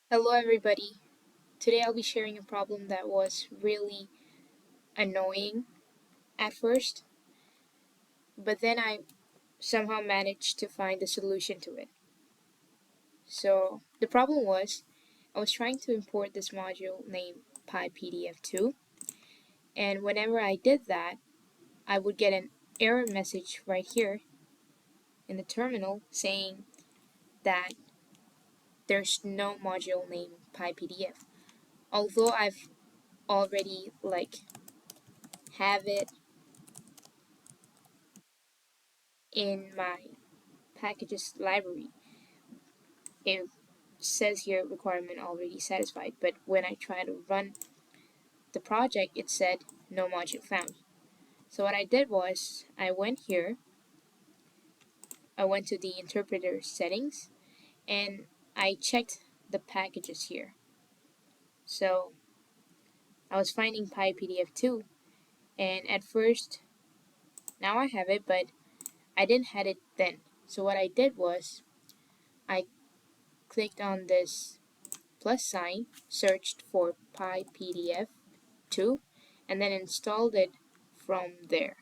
Hello everybody. Today I'll be sharing a problem that was really annoying at first, but then I somehow managed to find the solution to it. So the problem was I was trying to import this module named PyPDF2, and whenever I did that, I would get an error message right here in the terminal saying that there's no module named PyPDF. Although I've already have it in my packages library, it says here requirement already satisfied, but when I try to run the project it said no module found. So what I did was I went to the interpreter settings and I checked the packages here. So I was finding PyPDF2, and at first now I have it, but I didn't have it then. So what I did was I clicked on this plus sign, searched for PyPDF2, and then installed it from there.